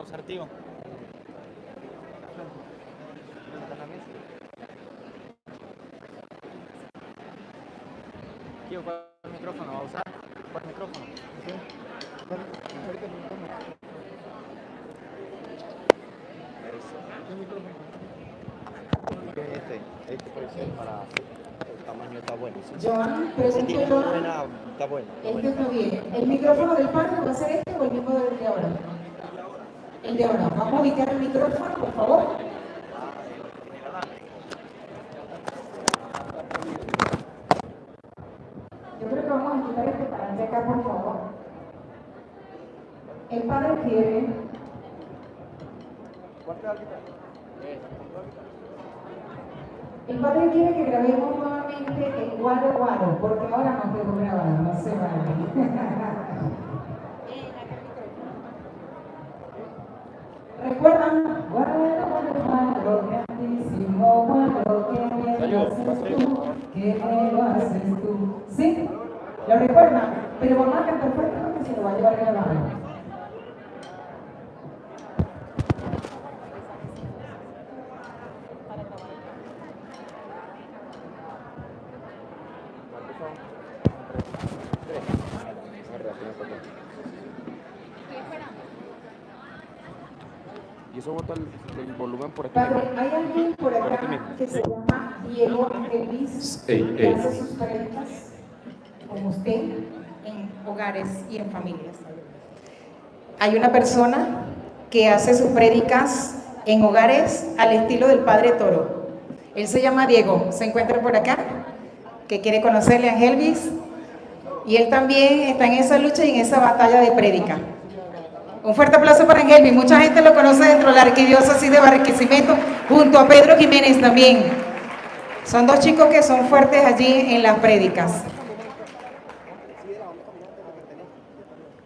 usar, tío. Tío, ¿cuál micrófono va a usar? ¿Cuál micrófono? ¿Qué micrófono? Este puede ser para... El tamaño está bueno. Joan, pregunta. Está bueno. Este está bien. ¿El micrófono del padre va a ser este o el mismo del de ahora? El de ahora. Vamos a ubicar el micrófono, por favor. Yo creo que vamos a quitar este para acá, por favor. El padre quiere. El padre quiere que grabemos nuevamente el guaro guaro, porque ahora no puedo grabar, no se vale. ¿Recuerdan? Guaro, guaro, grandísimo guaro, que me lo haces tú, que me lo haces tú. ¿Sí? ¿Lo recuerdan? Pero vamos a cantar fuerte porque se lo va a llevar grabado. Y eso bota el volumen por aquí. Padre, hay alguien por acá que se llama Diego Angelis, que hace sus prédicas, como usted, en hogares y en familias. Hay una persona que hace sus prédicas en hogares al estilo del Padre Toro. Él se llama Diego, se encuentra por acá, que quiere conocerle a Angelvis, y él también está en esa lucha y en esa batalla de prédica. Un fuerte aplauso para Angelvis. Mucha gente lo conoce dentro de la arquidiócesis de Barquisimeto, junto a Pedro Jiménez también. Son dos chicos que son fuertes allí en las prédicas.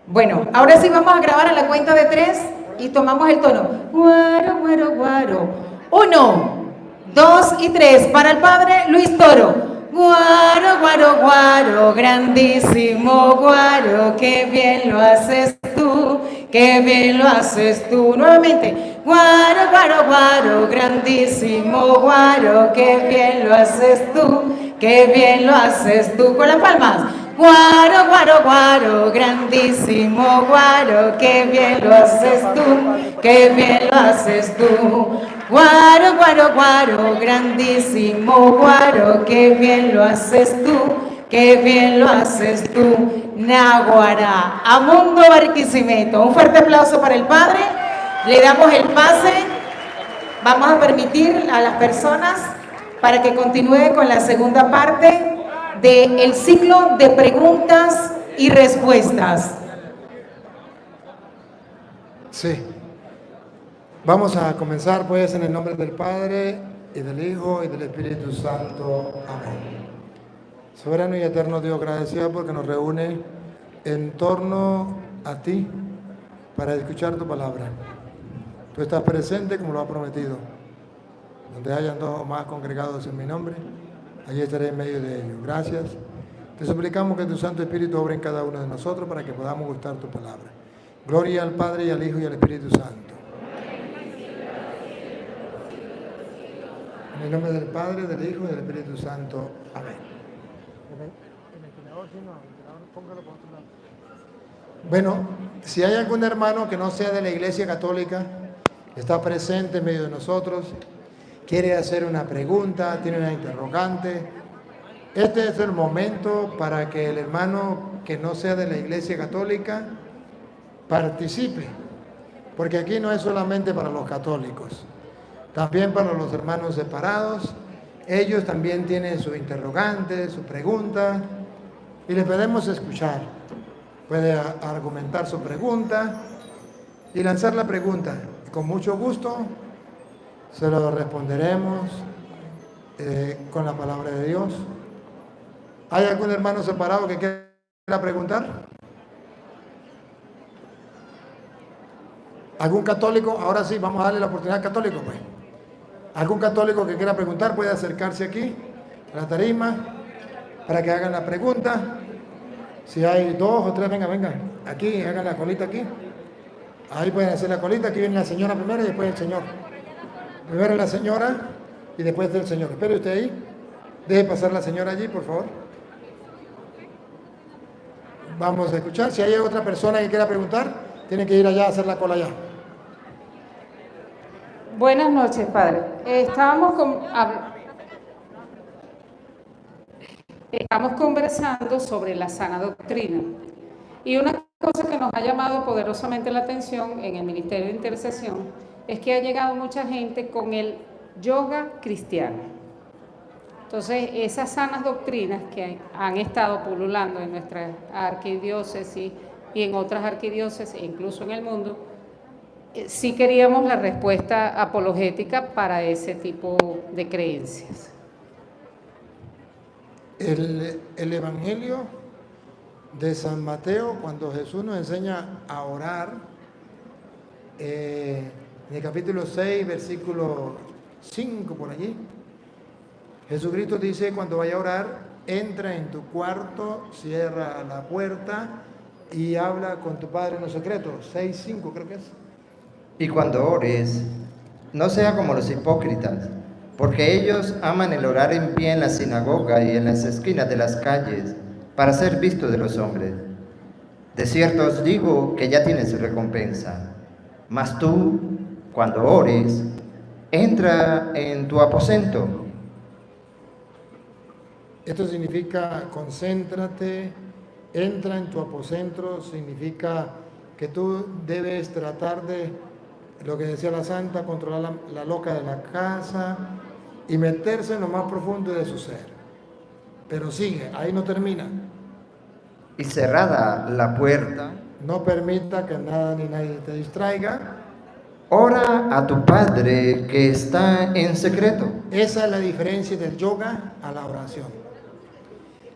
Bueno, ahora sí vamos a grabar a la cuenta de 3 y tomamos el tono. Guaro, guaro, guaro. 1, 2 y 3. Para el padre Luis Toro. Guaro, guaro, guaro, grandísimo guaro, qué bien lo haces tú, qué bien lo haces tú. Nuevamente. Guaro, guaro, guaro, grandísimo guaro, qué bien lo haces tú, qué bien lo haces tú. Con las palmas. Guaro, guaro, guaro, grandísimo guaro, qué bien lo haces tú, qué bien lo haces tú. Guaro, guaro, guaro, grandísimo guaro, qué bien lo haces tú, qué bien lo haces tú. Náguara, Amundo Barquisimeto. Un fuerte aplauso para el padre. Le damos el pase. Vamos a permitir a las personas para que continúe con la segunda parte del ciclo de preguntas y respuestas. Sí. Vamos a comenzar pues en el nombre del Padre y del Hijo y del Espíritu Santo. Amén. Soberano y eterno Dios, gracias porque nos reúne en torno a ti para escuchar tu palabra. Tú estás presente como lo has prometido. Donde hayan 2 o más congregados en mi nombre, allí estaré en medio de ellos. Gracias. Te suplicamos que tu Santo Espíritu obre en cada uno de nosotros para que podamos gustar tu palabra. Gloria al Padre y al Hijo y al Espíritu Santo. En el nombre del Padre, del Hijo y del Espíritu Santo. Amén. Bueno, si hay algún hermano que no sea de la Iglesia Católica, está presente en medio de nosotros, quiere hacer una pregunta, tiene una interrogante, este es el momento para que el hermano que no sea de la Iglesia Católica participe, porque aquí no es solamente para los católicos, también para los hermanos separados. Ellos también tienen su interrogante, su pregunta, y les podemos escuchar. Puede argumentar su pregunta y lanzar la pregunta. Con mucho gusto se lo responderemos con la palabra de Dios. ¿Hay algún hermano separado que quiera preguntar? ¿Algún católico? Ahora sí, vamos a darle la oportunidad al católico, pues. ¿Algún católico que quiera preguntar puede acercarse aquí a la tarima para que hagan la pregunta? Si hay 2 o 3, venga, aquí, hagan la colita aquí. Ahí pueden hacer la colita, aquí viene la señora primero y después el señor. Primero la señora y después el señor. Espere usted ahí. Deje pasar la señora allí, por favor. Vamos a escuchar. Si hay otra persona que quiera preguntar, tiene que ir allá a hacer la cola allá. Buenas noches, padre. Estamos conversando sobre la sana doctrina. Y una cosa que nos ha llamado poderosamente la atención en el Ministerio de Intercesión es que ha llegado mucha gente con el yoga cristiano. Entonces, esas sanas doctrinas que han estado pululando en nuestra arquidiócesis y en otras arquidiócesis, e incluso en el mundo, sí queríamos la respuesta apologética para ese tipo de creencias. El Evangelio de San Mateo, cuando Jesús nos enseña a orar, en el capítulo 6, versículo 5 por allí, Jesucristo dice, cuando vaya a orar, entra en tu cuarto, cierra la puerta y habla con tu Padre en lo secreto. 6:5 creo que es. Y cuando ores, no sea como los hipócritas, porque ellos aman el orar en pie en la sinagoga y en las esquinas de las calles, para ser vistos de los hombres. De cierto os digo que ya tienen su recompensa. Mas tú, cuando ores, entra en tu aposento. Esto significa concéntrate, entra en tu aposento, significa que tú debes tratar de, lo que decía la santa, controlar la loca de la casa y meterse en lo más profundo de su ser. Pero sigue, ahí no termina. Y cerrada la puerta, No permita que nada ni nadie te distraiga. ora a tu Padre que está en secreto. Esa es la diferencia del yoga a la oración.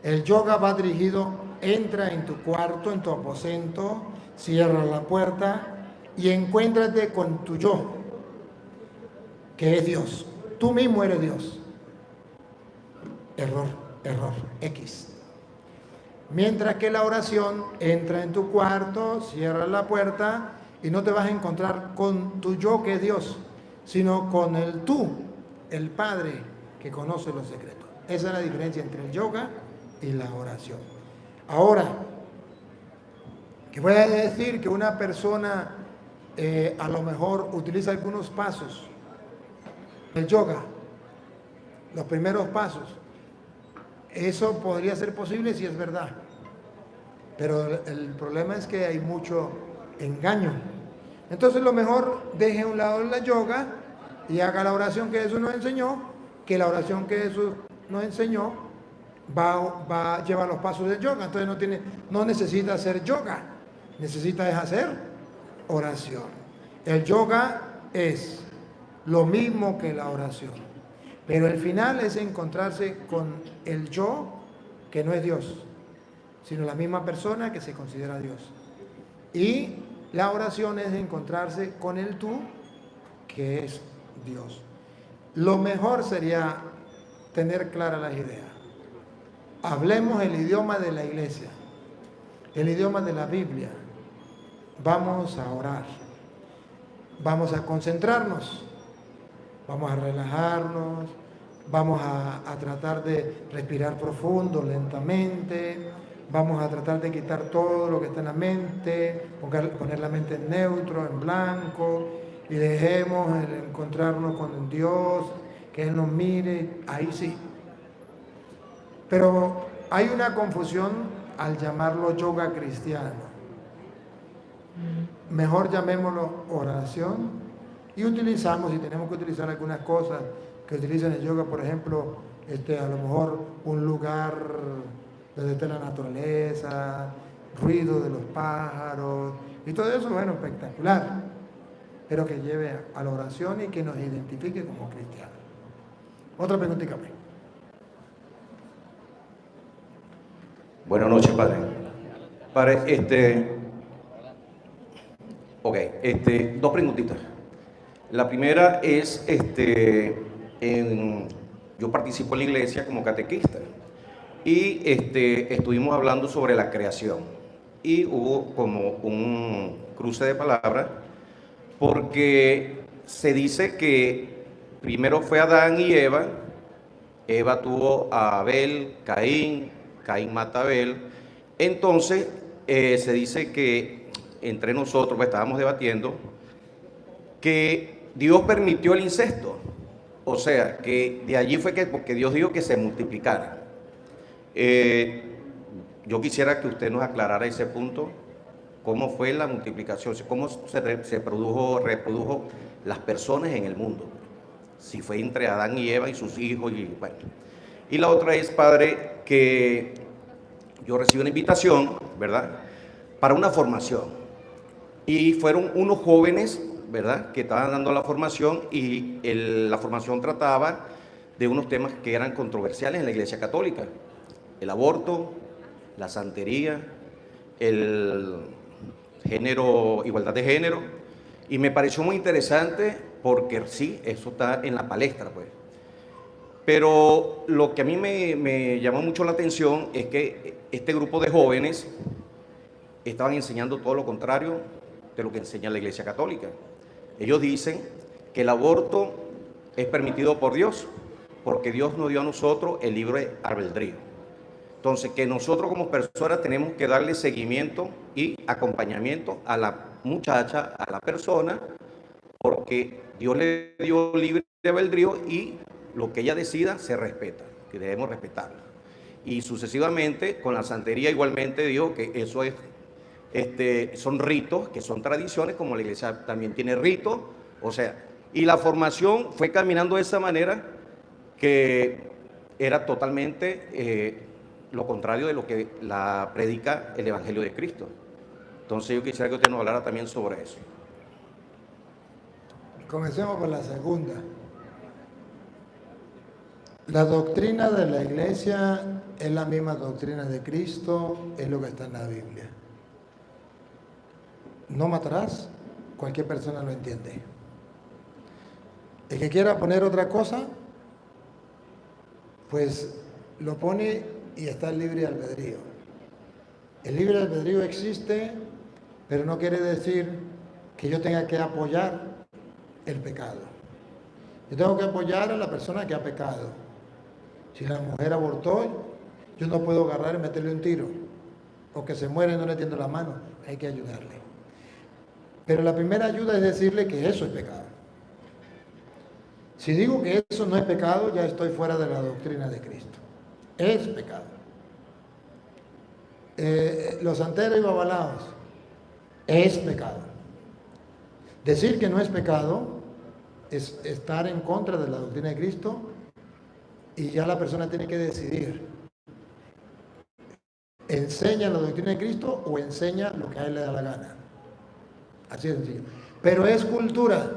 El yoga va dirigido, entra en tu cuarto, en tu aposento, cierra la puerta y encuéntrate con tu yo, que es Dios. Tú mismo eres Dios. Error, X. Mientras que la oración entra en tu cuarto, cierra la puerta y no te vas a encontrar con tu yo, que es Dios, sino con el tú, el Padre que conoce los secretos. Esa es la diferencia entre el yoga y la oración. Ahora, que voy a decir que una persona a lo mejor utiliza algunos pasos del yoga, los primeros pasos, eso podría ser posible si es verdad, pero el problema es que hay mucho engaño. Entonces lo mejor, deje a un lado la yoga y haga la oración que Jesús nos enseñó, que la oración que Jesús nos enseñó va a llevar los pasos del yoga. Entonces no necesita hacer yoga, necesita es hacer oración. El yoga es lo mismo que la oración, pero el final es encontrarse con el yo, que no es Dios, sino la misma persona que se considera Dios. Y la oración es encontrarse con el tú, que es Dios. Lo mejor sería tener claras las ideas. Hablemos el idioma de la iglesia, el idioma de la Biblia. Vamos a orar, vamos a concentrarnos, vamos a relajarnos, vamos a tratar de respirar profundo, lentamente, vamos a tratar de quitar todo lo que está en la mente, poner la mente en neutro, en blanco, y dejemos el encontrarnos con Dios, que Él nos mire, ahí sí. Pero hay una confusión al llamarlo yoga cristiano. Mejor llamémoslo oración y utilizamos, si tenemos que utilizar algunas cosas que utilizan el yoga, por ejemplo, a lo mejor un lugar donde está la naturaleza, ruido de los pájaros y todo eso, bueno, espectacular, pero que lleve a la oración y que nos identifique como cristianos. Otra preguntita, pues. Buenas noches, padre. Padre, dos preguntitas. La primera es, yo participo en la iglesia como catequista y estuvimos hablando sobre la creación y hubo como un cruce de palabras porque se dice que primero fue Adán y Eva, Eva tuvo a Abel, Caín mata a Abel, entonces se dice que entre nosotros pues, estábamos debatiendo que Dios permitió el incesto, o sea, que de allí fue que, porque Dios dijo que se multiplicara. Yo quisiera que usted nos aclarara ese punto, cómo fue la multiplicación, cómo se reprodujo las personas en el mundo, si fue entre Adán y Eva y sus hijos, y bueno. Y la otra es, padre, que yo recibí una invitación, ¿verdad?, para una formación, y fueron unos jóvenes, ¿verdad?, que estaban dando la formación, y la formación trataba de unos temas que eran controversiales en la Iglesia Católica: el aborto, la santería, el género, igualdad de género, y me pareció muy interesante porque sí, eso está en la palestra, pues. Pero lo que a mí me llamó mucho la atención es que este grupo de jóvenes estaban enseñando todo lo contrario de lo que enseña la Iglesia Católica. Ellos dicen que el aborto es permitido por Dios, porque Dios nos dio a nosotros el libre albedrío. Entonces, que nosotros como personas tenemos que darle seguimiento y acompañamiento a la muchacha, a la persona, porque Dios le dio libre albedrío y lo que ella decida se respeta, que debemos respetarla. Y sucesivamente, con la santería igualmente digo que eso es, son ritos, que son tradiciones, como la iglesia también tiene ritos, o sea, y la formación fue caminando de esa manera que era totalmente lo contrario de lo que la predica el Evangelio de Cristo. Entonces yo quisiera que usted nos hablara también sobre eso. Comencemos por la segunda. La doctrina de la iglesia es la misma doctrina de Cristo, es lo que está en la Biblia. No matarás, cualquier persona lo entiende. El que quiera poner otra cosa, pues lo pone y está el libre albedrío. El libre albedrío existe, pero no quiere decir que yo tenga que apoyar el pecado. Yo tengo que apoyar a la persona que ha pecado. Si la mujer abortó, yo no puedo agarrar y meterle un tiro, o que se muere y no le tiendo la mano, hay que ayudarle. Pero la primera ayuda es decirle que eso es pecado. Si digo que eso no es pecado, ya estoy fuera de la doctrina de Cristo. Es pecado. Los santeros y babalaos, es pecado. Decir que no es pecado es estar en contra de la doctrina de Cristo, y ya la persona tiene que decidir: ¿enseña la doctrina de Cristo o enseña lo que a él le da la gana? Así de sencillo. Pero es cultura.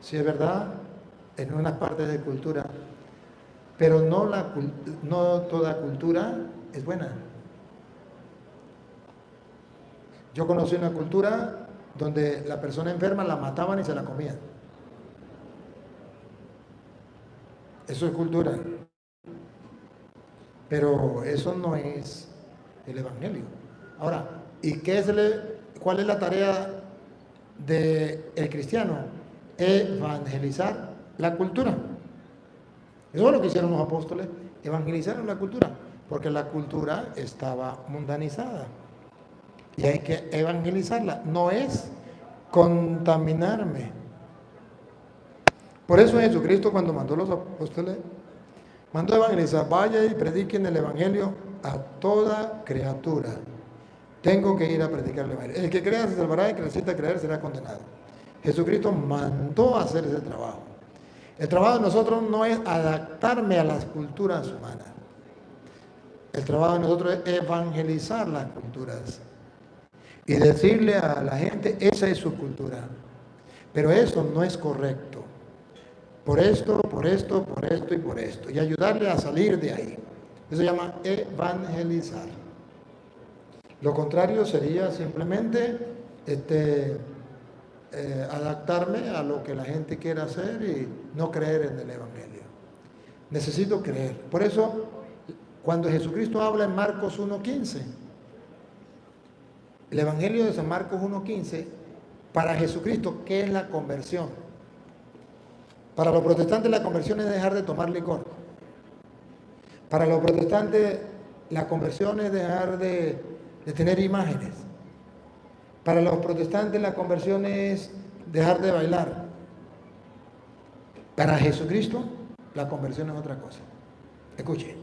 Sí, es verdad, en unas partes de cultura, pero no toda cultura es buena. Yo conocí una cultura donde la persona enferma la mataban y se la comían. Eso es cultura. Pero eso no es el Evangelio. Ahora, ¿cuál es la tarea del cristiano? Evangelizar la cultura. Eso es lo que hicieron los apóstoles, evangelizaron la cultura, porque la cultura estaba mundanizada y hay que evangelizarla. No es contaminarme. Por eso Jesucristo, cuando mandó a los apóstoles, mandó a evangelizar: vaya y prediquen el evangelio a toda criatura. Tengo que ir a predicar el evangelio. El que crea se salvará, el que necesita creer será condenado. Jesucristo mandó a hacer ese trabajo. El trabajo de nosotros no es adaptarme a las culturas humanas. El trabajo de nosotros es evangelizar las culturas y decirle a la gente: esa es su cultura. Pero eso no es correcto. Por esto y por esto. Y ayudarle a salir de ahí. Eso se llama evangelizar. Lo contrario sería simplemente adaptarme a lo que la gente quiera hacer y no creer en el Evangelio. Necesito creer. Por eso, cuando Jesucristo habla en Marcos 1.15, el Evangelio de San Marcos 1.15 Para Jesucristo, ¿qué es la conversión? Para los protestantes la conversión es dejar de tomar licor. Para los protestantes la conversión es dejar de tener imágenes. Para los protestantes la conversión es dejar de bailar. Para Jesucristo la conversión es otra cosa. Escuche.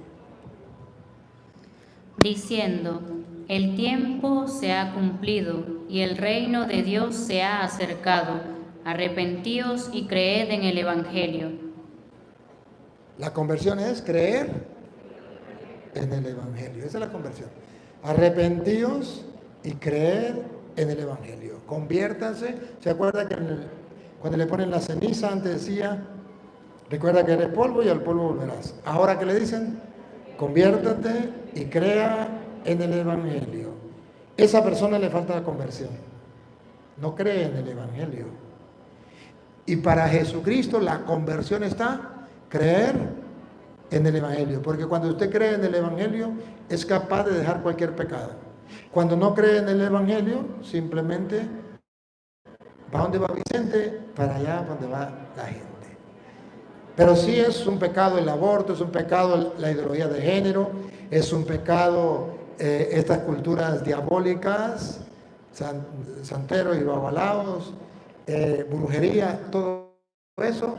Diciendo, el tiempo se ha cumplido y el reino de Dios se ha acercado. Arrepentíos y creed en el Evangelio. La conversión es creer en el Evangelio. Esa es la conversión. Arrepentíos y creer en el Evangelio. Conviértanse. ¿Se acuerda que cuando le ponen la ceniza antes decía, recuerda que eres polvo y al polvo volverás? Ahora que le dicen, conviértate y crea en el Evangelio. Esa persona le falta la conversión. No cree en el Evangelio. Y para Jesucristo la conversión está creer en el Evangelio. Porque cuando usted cree en el Evangelio es capaz de dejar cualquier pecado. Cuando no cree en el Evangelio, simplemente va donde va Vicente, para allá donde va la gente. Pero sí es un pecado el aborto, es un pecado la ideología de género, es un pecado estas culturas diabólicas, santeros y babalaos, brujería, todo eso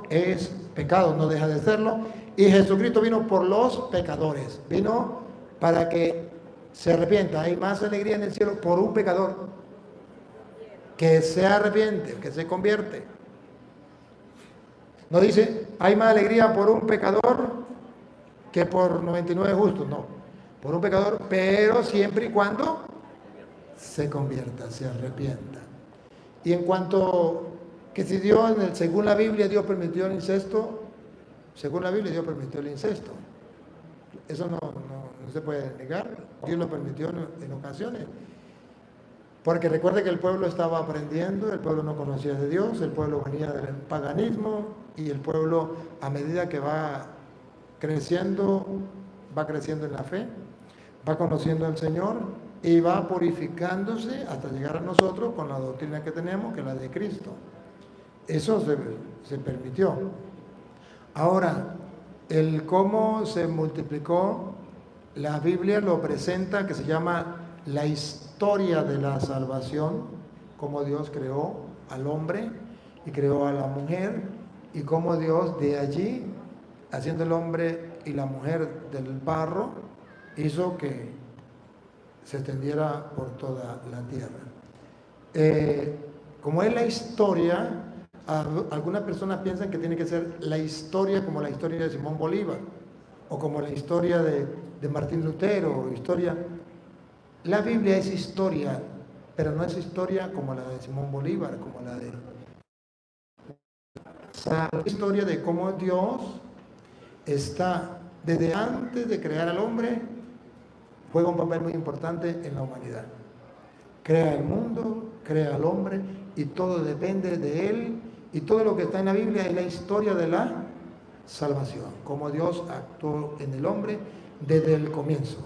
es pecado, no deja de serlo. Y Jesucristo vino por los pecadores, vino para que se arrepienta. Hay más alegría en el cielo por un pecador que se arrepiente, que se convierte. No dice, hay más alegría por un pecador que por 99 justos, no. Por un pecador, pero siempre y cuando se convierta, se arrepienta. Y en cuanto que si Dios, según la Biblia, Dios permitió el incesto, según la Biblia, Dios permitió el incesto. Eso no se puede negar. Dios lo permitió en ocasiones. Porque recuerde que el pueblo estaba aprendiendo, el pueblo no conocía de Dios, el pueblo venía del paganismo y el pueblo, a medida que va creciendo en la fe, va conociendo al Señor y va purificándose hasta llegar a nosotros con la doctrina que tenemos, que es la de Cristo. Eso se permitió. Ahora, el cómo se multiplicó, la Biblia lo presenta, que se llama la historia de la salvación, cómo Dios creó al hombre y creó a la mujer, y cómo Dios de allí, haciendo el hombre y la mujer del barro, hizo que se extendiera por toda la tierra. Como es la historia, algunas personas piensan que tiene que ser la historia como la historia de Simón Bolívar, o como la historia de Martín Lutero, historia. La Biblia es historia, pero no es historia como la de Simón Bolívar, como la de... La historia de cómo Dios está, desde antes de crear al hombre, juega un papel muy importante en la humanidad. Crea el mundo, crea al hombre, y todo depende de él, y todo lo que está en la Biblia es la historia de la salvación, cómo Dios actuó en el hombre desde el comienzo.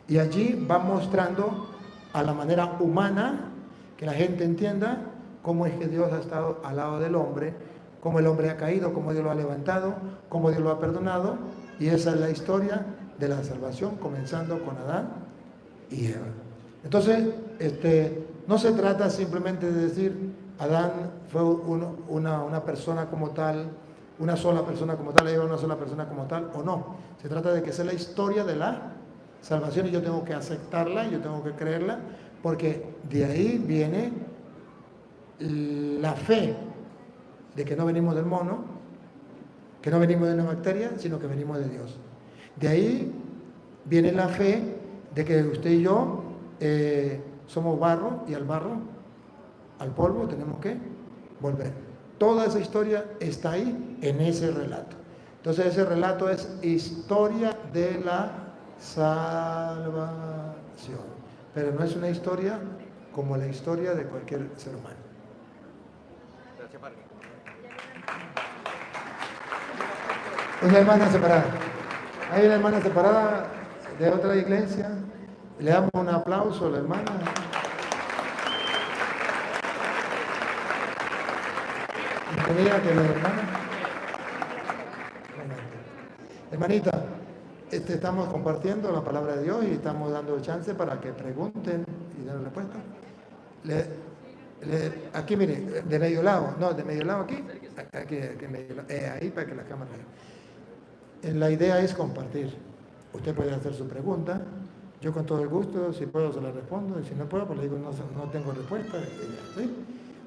Y allí va mostrando a la manera humana, que la gente entienda cómo es que Dios ha estado al lado del hombre, cómo el hombre ha caído, cómo Dios lo ha levantado, cómo Dios lo ha perdonado. Y esa es la historia de la salvación, comenzando con Adán y Eva. Entonces, no se trata simplemente de decir, Adán fue una persona como tal, una sola persona como tal, Eva una sola persona como tal, o no. Se trata de que sea la historia de la salvación y yo tengo que aceptarla, yo tengo que creerla, porque de ahí viene la fe de que no venimos del mono, que no venimos de una bacteria, sino que venimos de Dios. De ahí viene la fe de que usted y yo somos barro, y al barro, al polvo, tenemos que volver. Toda esa historia está ahí en ese relato. Entonces ese relato es historia de la salvación, pero no es una historia como la historia de cualquier ser humano. Gracias, padre. Una hermana separada. Hay una hermana separada de otra iglesia. Le damos un aplauso a la hermana. Bienvenida, que la hermana. Hermanita, estamos compartiendo la palabra de Dios y estamos dando chance para que pregunten y den respuesta. Aquí, mire, de medio lado, no, de medio lado aquí, ahí para que la cámara vea. La idea es compartir. Usted puede hacer su pregunta, yo con todo el gusto, si puedo se la respondo, y si no puedo, pues le digo no tengo respuesta. ¿Sí?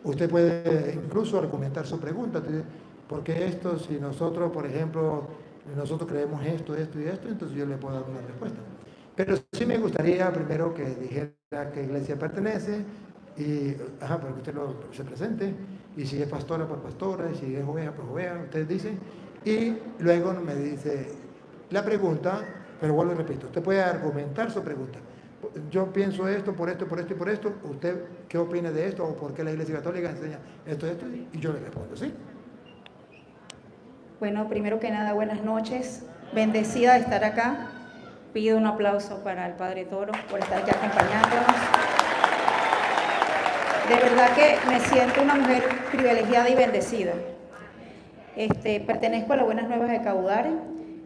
Usted puede incluso argumentar su pregunta, porque esto, si nosotros, por ejemplo, nosotros creemos esto y esto, entonces yo le puedo dar una respuesta. Pero sí me gustaría primero que dijera a qué iglesia pertenece, y para que usted se presente, y si es pastora, por pastora, y si es oveja, por oveja, usted dice, y luego me dice la pregunta, pero vuelvo y repito, usted puede argumentar su pregunta. Yo pienso esto, por esto, por esto y por esto, ¿usted qué opina de esto? ¿O por qué la Iglesia Católica enseña esto, y yo le respondo, ¿sí? Bueno, primero que nada, buenas noches. Bendecida de estar acá. Pido un aplauso para el Padre Toro por estar aquí acompañándonos. De verdad que me siento una mujer privilegiada y bendecida. Pertenezco a las Buenas Nuevas de Caudare,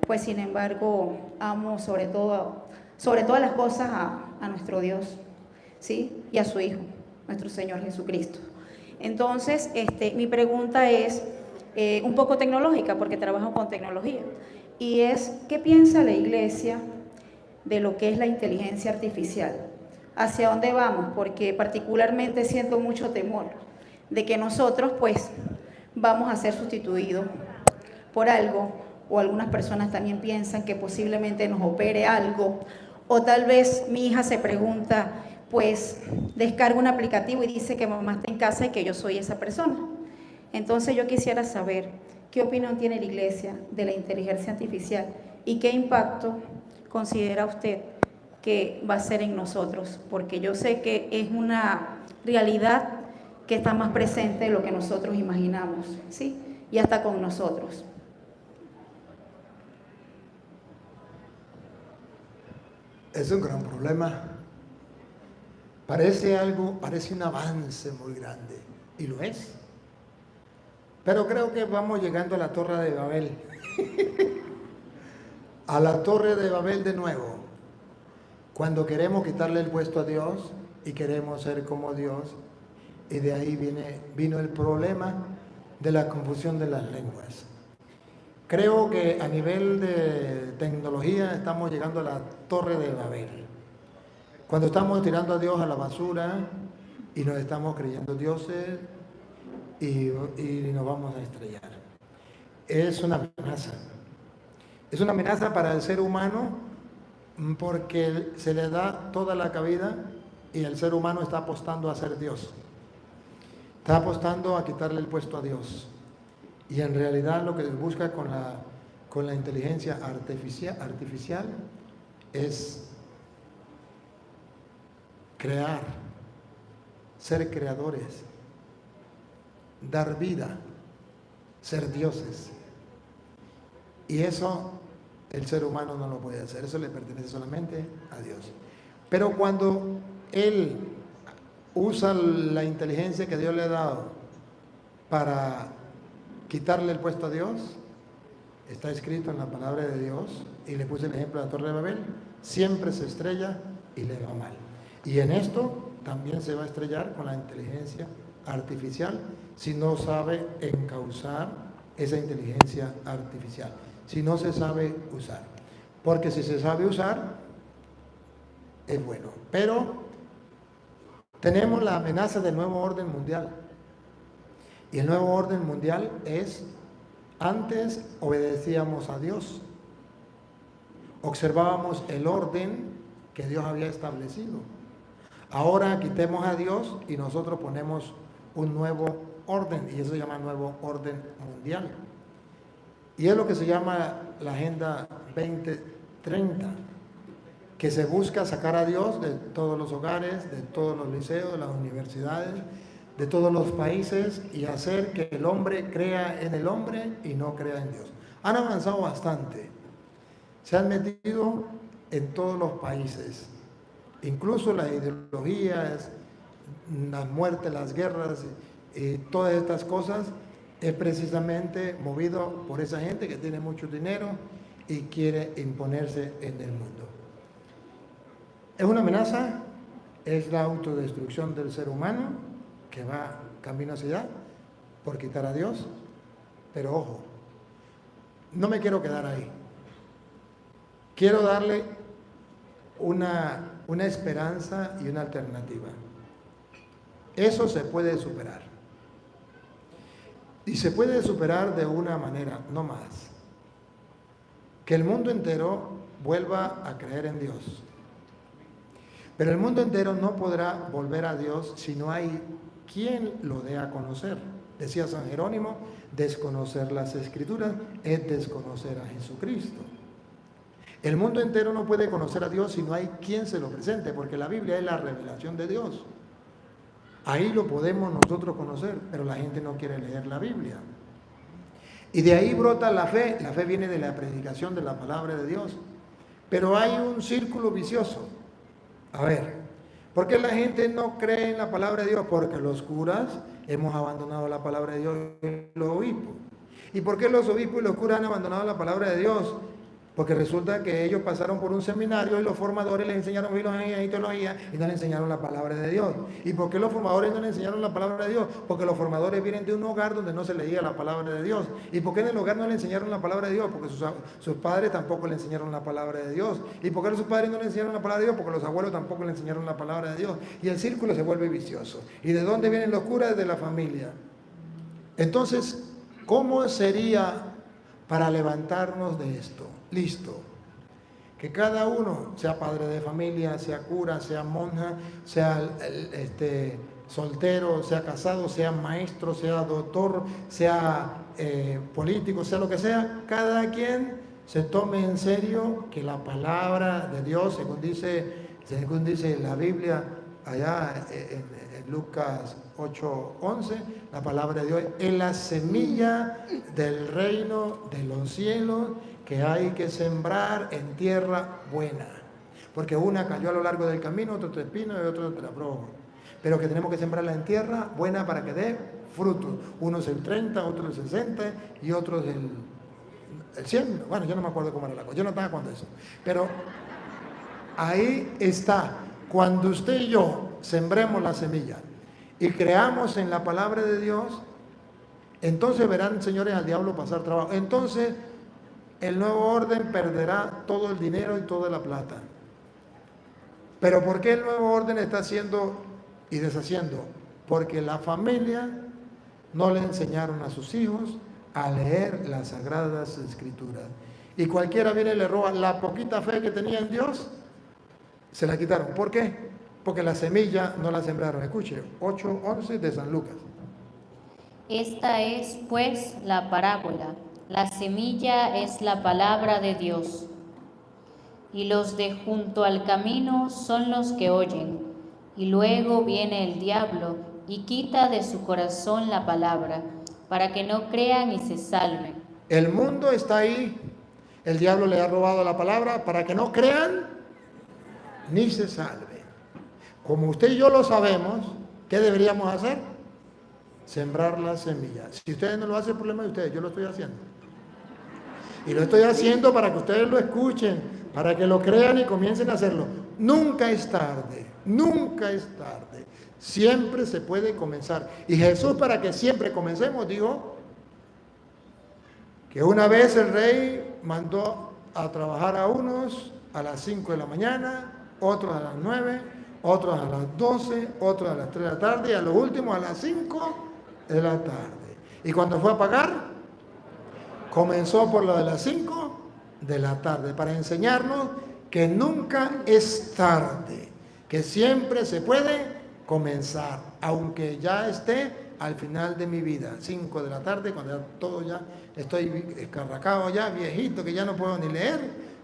pues sin embargo amo sobre todas las cosas a nuestro Dios, ¿sí? Y a su Hijo, nuestro Señor Jesucristo. Entonces, mi pregunta es un poco tecnológica, porque trabajo con tecnología, y es, ¿qué piensa la Iglesia de lo que es la inteligencia artificial? ¿Hacia dónde vamos? Porque particularmente siento mucho temor de que nosotros, pues, vamos a ser sustituidos por algo, o algunas personas también piensan que posiblemente nos opere algo, o tal vez mi hija se pregunta, pues, descarga un aplicativo y dice que mamá está en casa y que yo soy esa persona. Entonces yo quisiera saber qué opinión tiene la Iglesia de la inteligencia artificial y qué impacto considera usted que va a ser en nosotros, porque yo sé que es una realidad que está más presente de lo que nosotros imaginamos, ¿sí? Y hasta con nosotros. Es un gran problema. Parece un avance muy grande, y lo es. Pero creo que vamos llegando a la Torre de Babel. A la Torre de Babel de nuevo. Cuando queremos quitarle el puesto a Dios y queremos ser como Dios. Y de ahí vino el problema de la confusión de las lenguas. Creo que a nivel de tecnología estamos llegando a la Torre de Babel. Cuando estamos tirando a Dios a la basura y nos estamos creyendo dioses, y nos vamos a estrellar. Es una amenaza. Es una amenaza para el ser humano porque se le da toda la cabida y el ser humano está apostando a ser Dios. Está apostando a quitarle el puesto a Dios. Y en realidad lo que busca con la inteligencia artificial es crear, ser creadores, dar vida, ser dioses. Y eso el ser humano no lo puede hacer, eso le pertenece solamente a Dios. Pero cuando él usa la inteligencia que Dios le ha dado para quitarle el puesto a Dios, está escrito en la palabra de Dios, y le puse el ejemplo de la Torre de Babel, siempre se estrella y le va mal. Y en esto también se va a estrellar con la inteligencia artificial si no sabe encauzar esa inteligencia artificial, si no se sabe usar. Porque si se sabe usar, es bueno. Pero tenemos la amenaza del nuevo orden mundial. Y el nuevo orden mundial es, antes obedecíamos a Dios, observábamos el orden que Dios había establecido. Ahora quitemos a Dios y nosotros ponemos un nuevo orden, y eso se llama nuevo orden mundial. Y es lo que se llama la Agenda 2030, que se busca sacar a Dios de todos los hogares, de todos los liceos, de las universidades, de todos los países, y hacer que el hombre crea en el hombre y no crea en Dios. Han avanzado bastante, se han metido en todos los países, incluso las ideologías, las muertes, las guerras y todas estas cosas es precisamente movido por esa gente que tiene mucho dinero y quiere imponerse en el mundo. Es una amenaza, es la autodestrucción del ser humano que va camino hacia allá por quitar a Dios. Pero ojo, no me quiero quedar ahí. Quiero darle una esperanza y una alternativa. Eso se puede superar. Y se puede superar de una manera, no más. Que el mundo entero vuelva a creer en Dios. Pero el mundo entero no podrá volver a Dios si no hay quien lo dé a conocer. Decía San Jerónimo, desconocer las Escrituras es desconocer a Jesucristo. El mundo entero no puede conocer a Dios si no hay quien se lo presente, porque la Biblia es la revelación de Dios. Ahí lo podemos nosotros conocer, pero la gente no quiere leer la Biblia. Y de ahí brota la fe. La fe viene de la predicación de la palabra de Dios. Pero hay un círculo vicioso. A ver, ¿por qué la gente no cree en la palabra de Dios? Porque los curas hemos abandonado la palabra de Dios y los obispos. ¿Y por qué los obispos y los curas han abandonado la palabra de Dios? Porque resulta que ellos pasaron por un seminario y los formadores les enseñaron filosofía y teología y no les enseñaron la palabra de Dios. ¿Y por qué los formadores no les enseñaron la palabra de Dios? Porque los formadores vienen de un hogar donde no se leía la palabra de Dios. ¿Y por qué en el hogar no le enseñaron la palabra de Dios? Porque sus padres tampoco le enseñaron la palabra de Dios. ¿Y por qué sus padres no le enseñaron la palabra de Dios? Porque los abuelos tampoco le enseñaron la palabra de Dios. Y el círculo se vuelve vicioso. ¿Y de dónde vienen los curas? De la familia. Entonces, ¿cómo sería para levantarnos de esto? Listo. Que cada uno, sea padre de familia, sea cura, sea monja, sea soltero, sea casado, sea maestro, sea doctor, sea político, sea lo que sea, cada quien se tome en serio que la palabra de Dios, según dice la Biblia allá en Lucas 8:11, la palabra de Dios es la semilla del reino de los cielos que hay que sembrar en tierra buena. Porque una cayó a lo largo del camino, otro te espino y otro te la probo. Pero que tenemos que sembrarla en tierra buena para que dé frutos. Uno es el 30, otro el 60 y otro es el 100. Bueno, yo no me acuerdo cómo era la cosa. Yo no estaba cuando eso. Pero ahí está. Cuando usted y yo sembremos la semilla y creamos en la palabra de Dios, entonces verán, señores, al diablo pasar trabajo. Entonces el nuevo orden perderá todo el dinero y toda la plata. Pero ¿por qué el nuevo orden está haciendo y deshaciendo? Porque la familia no le enseñaron a sus hijos a leer las Sagradas Escrituras. Y cualquiera viene y le roba la poquita fe que tenía en Dios, se la quitaron. ¿Por qué? Porque la semilla no la sembraron. Escuche, 8:11 de San Lucas. Esta es, pues, la parábola. La semilla es la palabra de Dios. Y los de junto al camino son los que oyen. Y luego viene el diablo y quita de su corazón la palabra, para que no crean y se salven. El mundo está ahí. El diablo le ha robado la palabra para que no crean ni se salven. Como usted y yo lo sabemos, ¿qué deberíamos hacer? Sembrar la semilla. Si ustedes no lo hacen, el problema de ustedes, yo lo estoy haciendo. Y lo estoy haciendo para que ustedes lo escuchen, para que lo crean y comiencen a hacerlo. Nunca es tarde, nunca es tarde. Siempre se puede comenzar. Y Jesús, para que siempre comencemos, dijo que una vez el rey mandó a trabajar a unos a las 5 de la mañana, otros a las 9, otros a las 12, otros a las 3 de la tarde y a los últimos a las 5 de la tarde. Y cuando fue a pagar, comenzó por lo de las 5 de la tarde para enseñarnos que nunca es tarde, que siempre se puede comenzar, aunque ya esté al final de mi vida, 5 de la tarde, cuando ya todo ya estoy escarracado ya, viejito, que ya no puedo ni leer,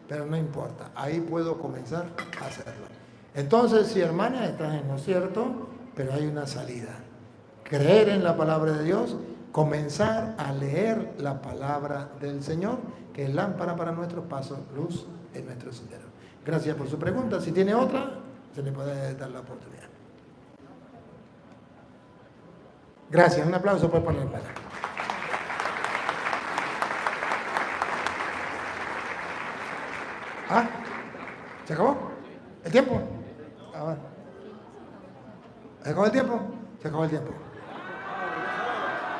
pero no importa, ahí puedo comenzar a hacerlo. Entonces, sí, hermana, estás en lo cierto, pero hay una salida. Creer en la palabra de Dios, comenzar a leer la palabra del Señor, que es lámpara para nuestros pasos, luz en nuestro sendero. Gracias por su pregunta. Si tiene otra, se le puede dar la oportunidad. Gracias. Un aplauso por la hermana. ¿Ah? ¿Se acabó? ¿El tiempo? Ah, bueno. ¿Se acabó el tiempo? Se acabó el tiempo.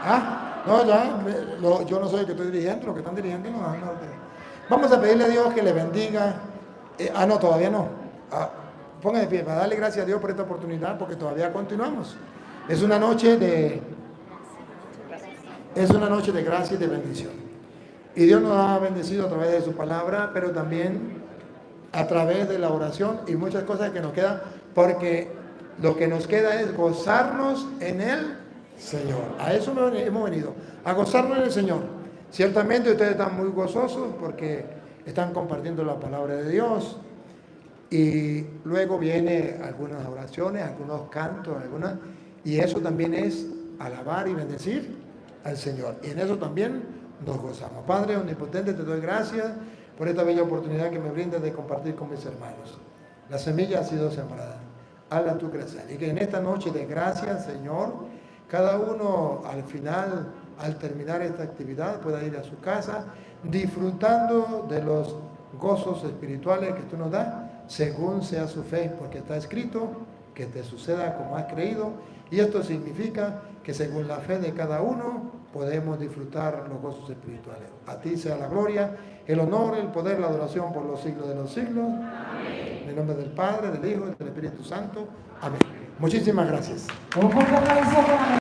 ¿Ah? No, ya, yo no soy el que estoy dirigiendo, los que están dirigiendo no. Vamos a pedirle a Dios que le bendiga. No, todavía no. Ponga de pie para darle gracias a Dios por esta oportunidad, porque todavía continuamos. Es una noche de gracia y de bendición. Y Dios nos ha bendecido a través de su palabra, pero también a través de la oración y muchas cosas que nos quedan, porque lo que nos queda es gozarnos en el Señor. A eso hemos venido, a gozarnos en el Señor. Ciertamente ustedes están muy gozosos porque están compartiendo la palabra de Dios. Y luego viene algunas oraciones, algunos cantos, y eso también es alabar y bendecir al Señor. Y en eso también nos gozamos. Padre omnipotente, te doy gracias por esta bella oportunidad que me brindas de compartir con mis hermanos. La semilla ha sido sembrada. Hazla tú crecer. Y que en esta noche de gracias, Señor, cada uno al final, al terminar esta actividad, pueda ir a su casa disfrutando de los gozos espirituales que tú nos das, según sea su fe, porque está escrito que te suceda como has creído, y esto significa que según la fe de cada uno podemos disfrutar los gozos espirituales. A ti sea la gloria, el honor, el poder, la adoración por los siglos de los siglos. Amén. En el nombre del Padre, del Hijo y del Espíritu Santo. Amén. Muchísimas gracias. Un fuerte aplauso para